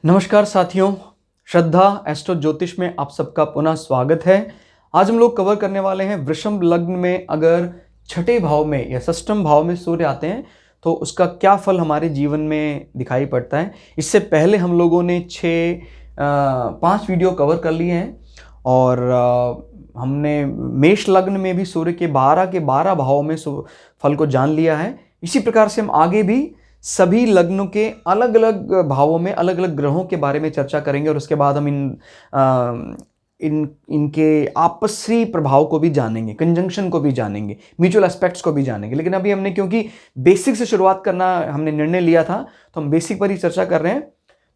नमस्कार साथियों, श्रद्धा एस्ट्रो ज्योतिष में आप सबका पुनः स्वागत है। आज हम लोग कवर करने वाले हैं वृषभ लग्न में अगर छठे भाव में या षष्ठम भाव में सूर्य आते हैं तो उसका क्या फल हमारे जीवन में दिखाई पड़ता है। इससे पहले हम लोगों ने 5 वीडियो कवर कर लिए हैं और हमने मेष लग्न में भी सूर्य के 12 भावों में फल को जान लिया है। इसी प्रकार से हम आगे भी सभी लग्नों के अलग अलग भावों में अलग अलग ग्रहों के बारे में चर्चा करेंगे और उसके बाद हम इनके आपसी प्रभाव को भी जानेंगे, कंजंक्शन को भी जानेंगे, म्यूचुअल एस्पेक्ट्स को भी जानेंगे। लेकिन अभी हमने क्योंकि बेसिक से शुरुआत करना हमने निर्णय लिया था तो हम बेसिक पर ही चर्चा कर रहे हैं।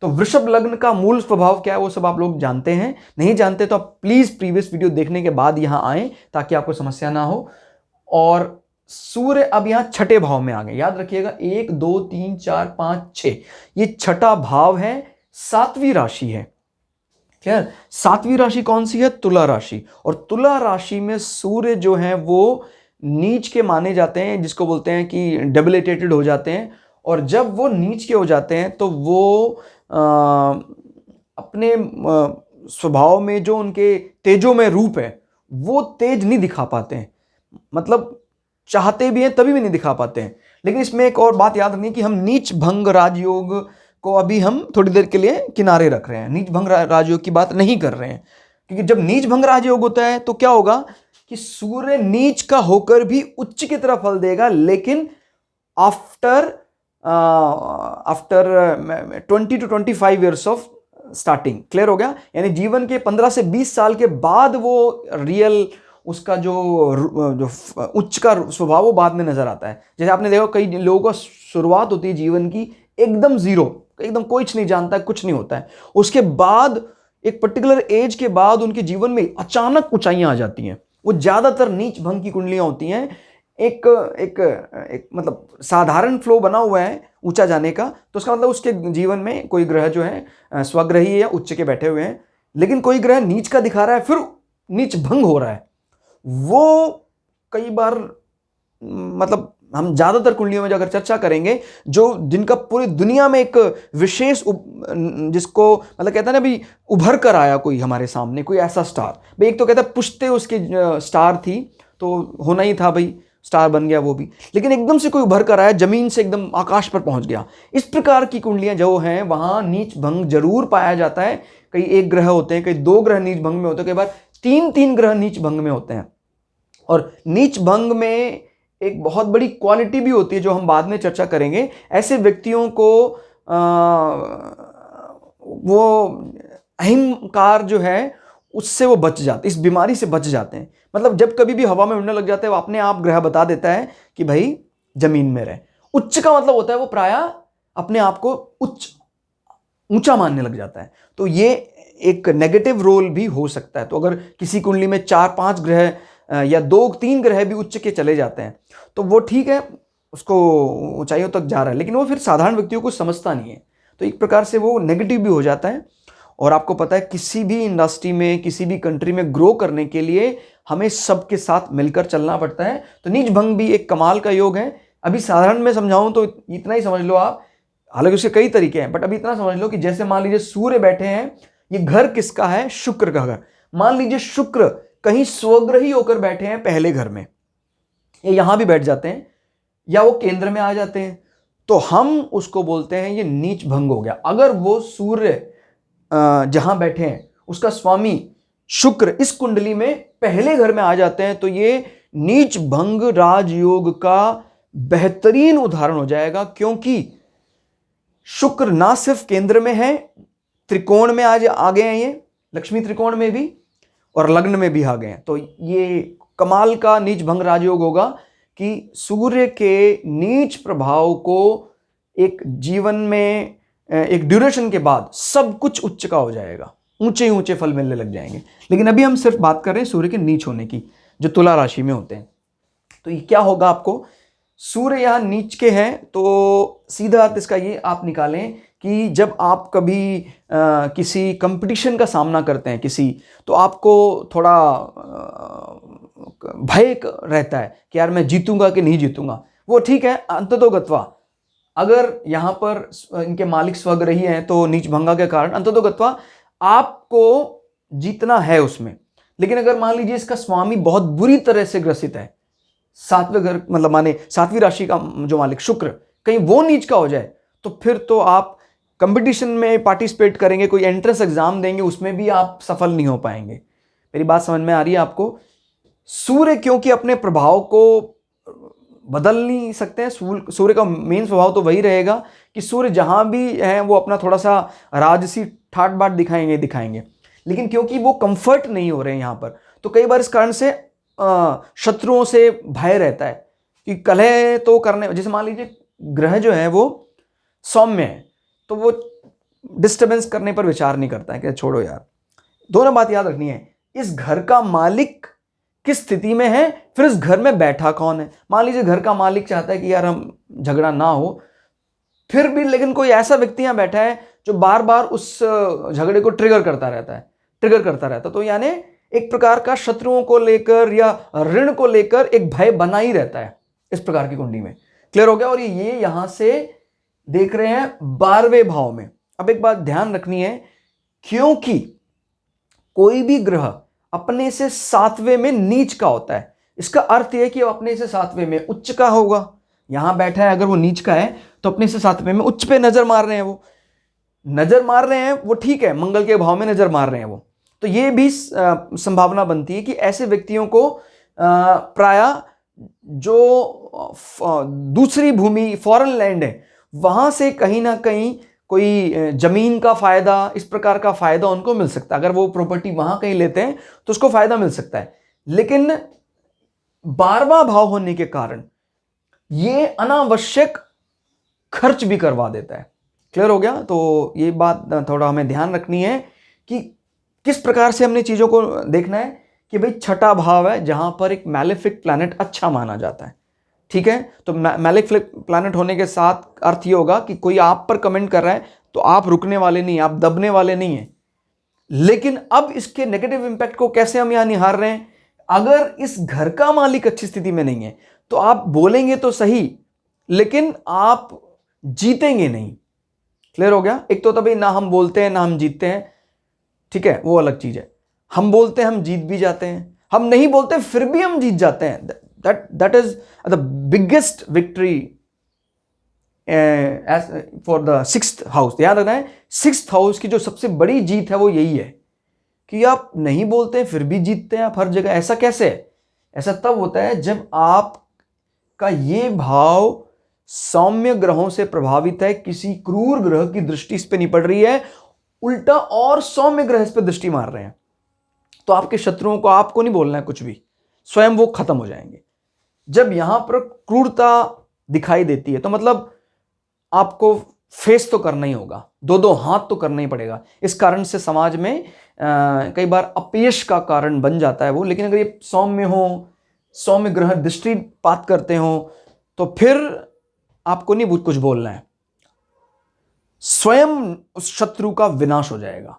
तो वृषभ लग्न का मूल स्वभाव क्या है वो सब आप लोग जानते हैं। नहीं जानते तो आप प्लीज प्रीवियस वीडियो देखने के बाद यहाँ आए ताकि आपको समस्या ना हो। और सूर्य अब यहां छठे भाव में आ गए, याद रखिएगा 1 2 3 4 5 6 ये छठा भाव है, 7वीं राशि है। क्या 7वीं राशि कौन सी है? तुला राशि। और तुला राशि में सूर्य जो है वो नीच के माने जाते हैं, जिसको बोलते हैं कि डेबिलिटेटेड हो जाते हैं। और जब वो नीच के हो जाते हैं तो वो अपने स्वभाव में जो उनके तेजो में रूप है वो तेज नहीं दिखा पाते हैं, मतलब चाहते भी हैं तभी भी नहीं दिखा पाते हैं। लेकिन इसमें एक और बात याद रखनी है कि हम नीच भंग राजयोग को अभी हम थोड़ी देर के लिए किनारे रख रहे हैं, नीच भंग राजयोग की बात नहीं कर रहे हैं। क्योंकि जब नीच भंग राजयोग होता है तो क्या होगा कि सूर्य नीच का होकर भी उच्च की तरफ फल देगा, लेकिन after 20 to 25 years of starting. Clear हो गया? यानी जीवन के 15 से 20 साल के बाद वो रियल उसका जो उच्च का स्वभाव वो बाद में नजर आता है। जैसे आपने देखा कई लोगों का शुरुआत होती है जीवन की एकदम जीरो, एकदम कुछ नहीं जानता है, कुछ नहीं होता है। उसके बाद एक पर्टिकुलर एज के बाद उनके जीवन में अचानक ऊंचाइयां आ जाती हैं। वो ज्यादातर नीच भंग की कुंडलियां होती हैं। एक मतलब साधारण फ्लो बना हुआ है ऊंचा जाने का, तो उसका मतलब उसके जीवन में कोई ग्रह जो है स्वग्रही या उच्च के बैठे हुए हैं। लेकिन कोई ग्रह नीच का दिखा रहा है फिर नीच भंग हो रहा है। वो कई बार मतलब हम ज्यादातर कुंडलियों में अगर चर्चा करेंगे जो जिनका पूरी दुनिया में एक विशेष जिसको मतलब कहता है ना भी उभर कर आया कोई हमारे सामने, कोई ऐसा स्टार भाई। एक तो कहता है पुश्ते उसकी स्टार थी तो होना ही था भाई, स्टार बन गया वो भी। लेकिन एकदम से कोई उभर कर आया, जमीन से एकदम आकाश पर पहुंच गया। इस प्रकार की कुंडलियां जो हैं वहां नीच भंग जरूर पाया जाता है। कई एक ग्रह होते हैं, कई 2 ग्रह नीच भंग में होते हैं, कई बार 3 ग्रह नीच भंग में होते हैं। और नीच भंग में एक बहुत बड़ी क्वालिटी भी होती है जो हम बाद में चर्चा करेंगे। ऐसे व्यक्तियों को वो अहंकार जो है उससे वो बच जाते, इस बीमारी से बच जाते हैं। मतलब जब कभी भी हवा में उड़ने लग जाते हैं वो अपने आप ग्रह बता देता है कि भाई जमीन में रहे। उच्च का मतलब होता है वो प्रायः अपने आप को ऊंचा मानने लग जाता है। तो ये एक नेगेटिव रोल भी हो सकता है। तो अगर किसी कुंडली में 4-5 ग्रह या 2-3 ग्रह भी उच्च के चले जाते हैं तो वो ठीक है, उसको ऊंचाइयों तक जा रहा है, लेकिन वो फिर साधारण व्यक्तियों को समझता नहीं है। तो एक प्रकार से वो नेगेटिव भी हो जाता है। और आपको पता है किसी भी इंडस्ट्री में, किसी भी कंट्री में ग्रो करने के लिए हमें सबके साथ मिलकर चलना पड़ता है। तो नीच भंग भी एक कमाल का योग है। अभी साधारण में समझाऊं तो इतना ही समझ लो आप, हालांकि उसके कई तरीके हैं, बट अभी इतना समझ लो कि जैसे मान लीजिए सूर्य बैठे हैं, ये घर किसका है? शुक्र का घर। मान लीजिए शुक्र कहीं स्वग्रही होकर बैठे हैं पहले घर में, ये यहां भी बैठ जाते हैं या वो केंद्र में आ जाते हैं, तो हम उसको बोलते हैं ये नीच भंग हो गया। अगर वो सूर्य जहां बैठे हैं उसका स्वामी शुक्र इस कुंडली में पहले घर में आ जाते हैं तो ये नीच भंग राजयोग का बेहतरीन उदाहरण हो जाएगा। क्योंकि शुक्र ना सिर्फ केंद्र में है, त्रिकोण में आज आ गए हैं, ये लक्ष्मी त्रिकोण में भी और लग्न में भी आ गए हैं। तो ये कमाल का नीच भंग राजयोग होगा कि सूर्य के नीच प्रभाव को एक जीवन में एक ड्यूरेशन के बाद सब कुछ उच्च का हो जाएगा, ऊंचे ऊंचे फल मिलने लग जाएंगे। लेकिन अभी हम सिर्फ बात कर रहे हैं सूर्य के नीच होने की, जो तुला राशि में होते हैं। तो ये क्या होगा आपको, सूर्य यहां नीच के हैं तो सीधा अर्थ इसका ये आप निकालें कि जब आप कभी किसी कंपटीशन का सामना करते हैं किसी, तो आपको थोड़ा भय रहता है कि यार मैं जीतूंगा कि नहीं जीतूंगा। वो ठीक है, अंततोगत्वा अगर यहाँ पर इनके मालिक स्वग्रही हैं तो नीच भंगा के कारण अंततोगत्वा आपको जीतना है उसमें। लेकिन अगर मान लीजिए इसका स्वामी बहुत बुरी तरह से ग्रसित है, सातवें घर मतलब माने सातवीं राशि का जो मालिक शुक्र कहीं वो नीच का हो जाए, तो फिर तो आप कंपटीशन में पार्टिसिपेट करेंगे, कोई एंट्रेंस एग्जाम देंगे, उसमें भी आप सफल नहीं हो पाएंगे। मेरी बात समझ में आ रही है आपको? सूर्य क्योंकि अपने प्रभाव को बदल नहीं सकते हैं, सूर्य का मेन स्वभाव तो वही रहेगा कि सूर्य जहां भी है वो अपना थोड़ा सा राजसी ठाट बाट दिखाएंगे। लेकिन क्योंकि वो कंफर्ट नहीं हो रहे हैं यहां पर, तो कई बार इस कारण से शत्रुओं से भय रहता है कि कलह तो करने, जैसे मान लीजिए ग्रह जो है वो सौम्य है तो वो डिस्टर्बेंस करने पर विचार नहीं करता है कि छोड़ो यार। दोनों बात याद रखनी है, इस घर का मालिक किस स्थिति में है, फिर इस घर में बैठा कौन है। मान लीजिए घर का मालिक चाहता है कि यार हम झगड़ा ना हो, फिर भी लेकिन कोई ऐसा व्यक्ति यहां बैठा है जो बार बार उस झगड़े को ट्रिगर करता रहता, तो यानी एक प्रकार का शत्रुओं को लेकर या ऋण को लेकर एक भय बना ही रहता है इस प्रकार की कुंडली में। क्लियर हो गया? और ये यहां से देख रहे हैं 12वें भाव में। अब एक बात ध्यान रखनी है, क्योंकि कोई भी ग्रह अपने से 7वें में नीच का होता है, इसका अर्थ यह कि वो अपने से 7वें में उच्च का होगा। यहां बैठा है, अगर वो नीच का है तो अपने से 7वें में उच्च पे नजर मार रहे हैं, वो ठीक है, मंगल के भाव में नजर मार रहे हैं वो, तो ये भी संभावना बनती है कि ऐसे व्यक्तियों को प्रायः जो दूसरी भूमि फॉरेन लैंड है वहां से कहीं ना कहीं कोई जमीन का फायदा, इस प्रकार का फायदा उनको मिल सकता है। अगर वो प्रॉपर्टी वहां कहीं लेते हैं तो उसको फायदा मिल सकता है। लेकिन 12वां भाव होने के कारण ये अनावश्यक खर्च भी करवा देता है। क्लियर हो गया? तो ये बात थोड़ा हमें ध्यान रखनी है कि किस प्रकार से हमने चीजों को देखना है कि भाई छठा भाव है जहां पर एक मैलेफिक प्लैनेट अच्छा माना जाता है। ठीक है, तो मैलेफिक प्लैनेट होने के साथ अर्थ ये होगा कि कोई आप पर कमेंट कर रहा है तो आप रुकने वाले नहीं, आप दबने वाले नहीं हैं। लेकिन अब इसके नेगेटिव इंपैक्ट को कैसे हम यहां निहार रहे हैं, अगर इस घर का मालिक अच्छी स्थिति में नहीं है तो आप बोलेंगे तो सही लेकिन आप जीतेंगे नहीं। क्लियर हो गया? एक तो तभी ना हम बोलते हैं ना हम जीतते हैं, ठीक है, वो अलग चीज है। हम बोलते हैं हम जीत भी जाते हैं, हम नहीं बोलते फिर भी हम जीत जाते हैं। That is the biggest victory for the 6th house. ध्यान रखना है, 6th हाउस की जो सबसे बड़ी जीत है वो यही है कि आप नहीं बोलते हैं फिर भी जीतते हैं आप हर जगह। ऐसा कैसे है? ऐसा तब होता है जब आपका ये भाव सौम्य ग्रहों से प्रभावित है, किसी क्रूर ग्रह की दृष्टि इस पे नहीं पड़ रही है, उल्टा और सौम्य ग्रह इस पे दृष्टि मार रहे हैं, तो आपके शत्रुओं को आपको नहीं बोलना है कुछ भी, स्वयं वो खत्म हो जाएंगे। जब यहां पर क्रूरता दिखाई देती है तो मतलब आपको फेस तो करना ही होगा, दो हाथ तो करना ही पड़ेगा। इस कारण से समाज में कई बार अपयश का कारण बन जाता है वो। लेकिन अगर ये सौम्य हो, सौम्य ग्रह दृष्टिपात करते हो तो फिर आपको नहीं कुछ बोलना है, स्वयं उस शत्रु का विनाश हो जाएगा।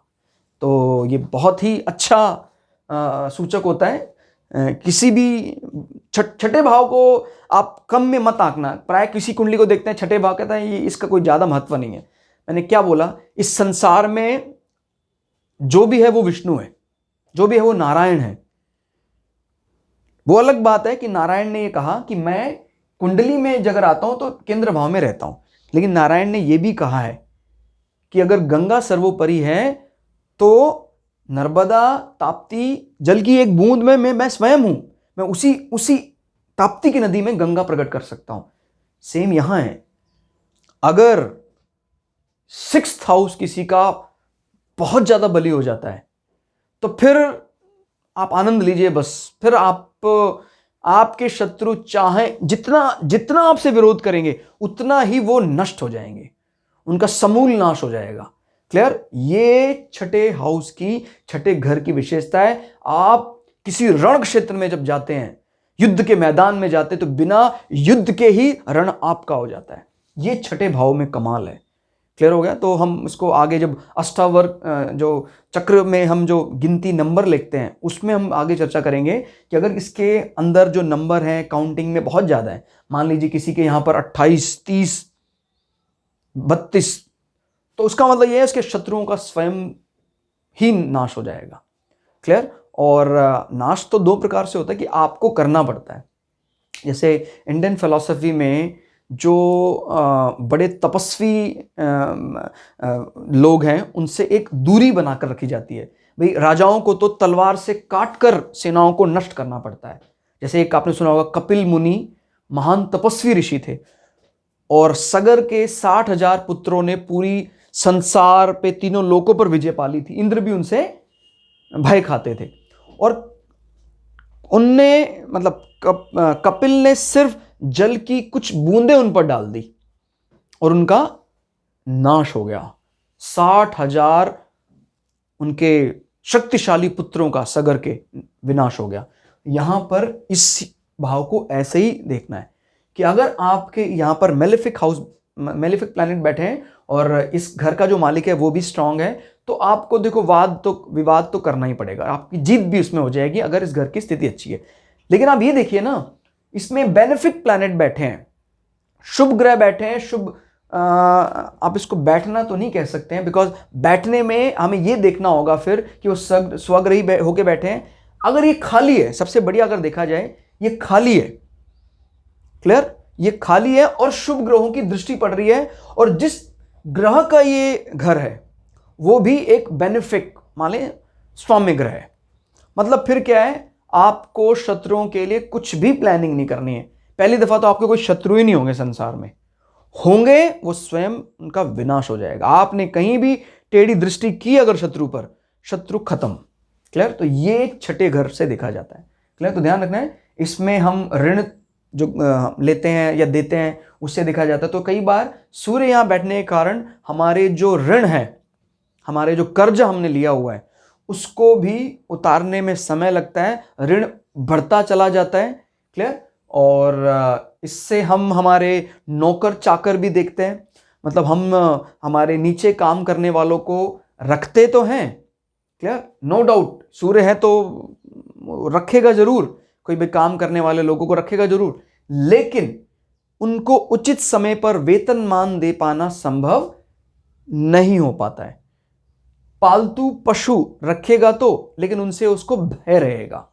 तो ये बहुत ही अच्छा सूचक होता है। किसी भी छठे भाव को आप कम में मत आंकना। प्राय किसी कुंडली को देखते हैं छठे भाव, कहता है ये इसका कोई ज्यादा महत्व नहीं है। मैंने क्या बोला, इस संसार में जो भी है वो विष्णु है, जो भी है वो नारायण है। वो अलग बात है कि नारायण ने ये कहा कि मैं कुंडली में जगह आता हूं तो केंद्र भाव में रहता हूं, लेकिन नारायण ने यह भी कहा है कि अगर गंगा सर्वोपरि है तो नर्मदा ताप्ती जल की एक बूंद में मैं स्वयं हूं, मैं उसी ताप्ती की नदी में गंगा प्रकट कर सकता हूं। सेम यहां है, अगर 6th हाउस किसी का बहुत ज्यादा बली हो जाता है तो फिर आप आनंद लीजिए बस। फिर आपके शत्रु चाहे जितना आपसे विरोध करेंगे उतना ही वो नष्ट हो जाएंगे, उनका समूल नाश हो जाएगा। क्लियर? ये छठे हाउस की, छठे घर की विशेषता है। आप किसी रण क्षेत्र में जब जाते हैं, युद्ध के मैदान में जाते हैं, तो बिना युद्ध के ही रण आपका हो जाता है। ये छठे भाव में कमाल है। क्लियर हो गया? तो हम इसको आगे जब अष्टावर्ग जो चक्र में हम जो गिनती नंबर लिखते हैं उसमें हम आगे चर्चा करेंगे कि अगर इसके अंदर जो नंबर हैं काउंटिंग में बहुत ज़्यादा है, मान लीजिए किसी के यहाँ पर 28, 30 32, तो उसका मतलब ये है उसके शत्रुओं का स्वयं ही नाश हो जाएगा। क्लियर? और नाश तो दो प्रकार से होता है कि आपको करना पड़ता है। जैसे इंडियन फिलॉसफी में जो बड़े तपस्वी लोग हैं उनसे एक दूरी बनाकर रखी जाती है। भाई राजाओं को तो तलवार से काटकर सेनाओं को नष्ट करना पड़ता है। जैसे एक आपने सुना होगा, कपिल मुनि महान तपस्वी ऋषि थे और सगर के 60,000 पुत्रों ने पूरी संसार पे, तीनों लोकों पर विजय पाली थी। इंद्र भी उनसे भय खाते थे और उनने मतलब कपिल ने सिर्फ जल की कुछ बूंदें उन पर डाल दी और उनका नाश हो गया। 60,000 उनके शक्तिशाली पुत्रों का सगर के विनाश हो गया। यहां पर इस भाव को ऐसे ही देखना है कि अगर आपके यहां पर मेलेफिक प्लैनेट बैठे हैं और इस घर का जो मालिक है वो भी स्ट्रांग है, तो आपको देखो विवाद तो करना ही पड़ेगा, आपकी जीत भी उसमें हो जाएगी अगर इस घर की स्थिति अच्छी है। लेकिन आप ये देखिए ना, इसमें बेनिफिक प्लैनेट बैठे हैं, शुभ ग्रह बैठे हैं। शुभ आप इसको बैठना तो नहीं कह सकते हैं, बिकॉज बैठने में हमें ये देखना होगा फिर कि वो स्वग्रही होके बैठे हैं। अगर ये खाली है, सबसे बढ़िया अगर देखा जाए ये खाली है, क्लियर, ये खाली है और शुभ ग्रहों की दृष्टि पड़ रही है, और जिस ग्रह का ये घर है वो भी एक बेनिफिक मान लें स्वाम्य ग्रह है। मतलब फिर क्या है, आपको शत्रुओं के लिए कुछ भी प्लानिंग नहीं करनी है। पहली दफा तो आपके कोई शत्रु ही नहीं होंगे संसार में, होंगे वो स्वयं उनका विनाश हो जाएगा। आपने कहीं भी टेढ़ी दृष्टि की अगर शत्रु पर, शत्रु खत्म। क्लियर? तो ये छठे घर से देखा जाता है। क्लियर? तो ध्यान रखना है, इसमें हम ऋण जो लेते हैं या देते हैं उससे देखा जाता है। तो कई बार सूर्य यहां बैठने के कारण हमारे जो ऋण है, हमारे जो कर्ज हमने लिया हुआ है उसको भी उतारने में समय लगता है, ऋण बढ़ता चला जाता है। क्लियर? और इससे हम हमारे नौकर चाकर भी देखते हैं, मतलब हम हमारे नीचे काम करने वालों को रखते तो हैं। क्लियर? नो डाउट, सूर्य है तो रखेगा जरूर, कोई भी काम करने वाले लोगों को रखेगा जरूर, लेकिन उनको उचित समय पर वेतनमान दे पाना संभव नहीं हो पाता है। पालतू पशु रखेगा तो, लेकिन उनसे उसको भय रहेगा।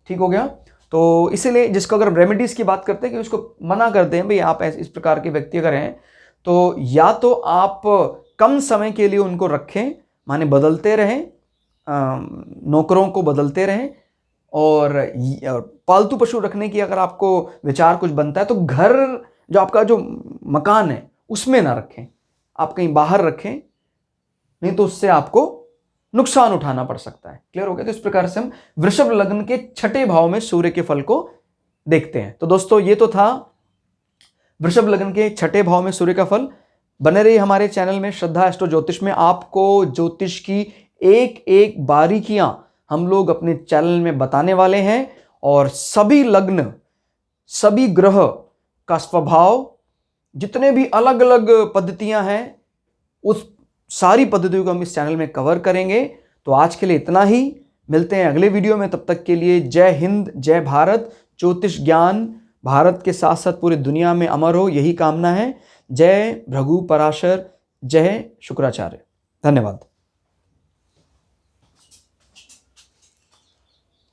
ठीक हो गया? तो इसीलिए जिसको अगर रेमेडीज की बात करते हैं कि उसको मना करते हैं, भाई आप इस प्रकार के व्यक्ति अगर हैं तो या तो आप कम समय के लिए उनको रखें, माने बदलते रहें, नौकरों को बदलते रहें, और पालतू पशु रखने की अगर आपको विचार कुछ बनता है तो घर जो आपका जो मकान है उसमें ना रखें, आप कहीं बाहर रखें, नहीं तो उससे आपको नुकसान उठाना पड़ सकता है। क्लियर हो गया? तो इस प्रकार से हम वृषभ लग्न के छठे भाव में सूर्य के फल को देखते हैं। तो दोस्तों ये तो था वृषभ लग्न के छठे भाव में सूर्य का फल। बने रहिए हमारे चैनल में श्रद्धा एस्ट्रो ज्योतिष में। आपको ज्योतिष की एक एक बारीकियां हम लोग अपने चैनल में बताने वाले हैं, और सभी लग्न, सभी ग्रह का स्वभाव, जितने भी अलग अलग पद्धतियां हैं, उस सारी पद्धतियों को हम इस चैनल में कवर करेंगे। तो आज के लिए इतना ही, मिलते हैं अगले वीडियो में। तब तक के लिए जय हिंद, जय भारत। ज्योतिष ज्ञान भारत के साथ साथ पूरी दुनिया में अमर हो, यही कामना है। जय भृगु पराशर, जय शुक्राचार्य। धन्यवाद।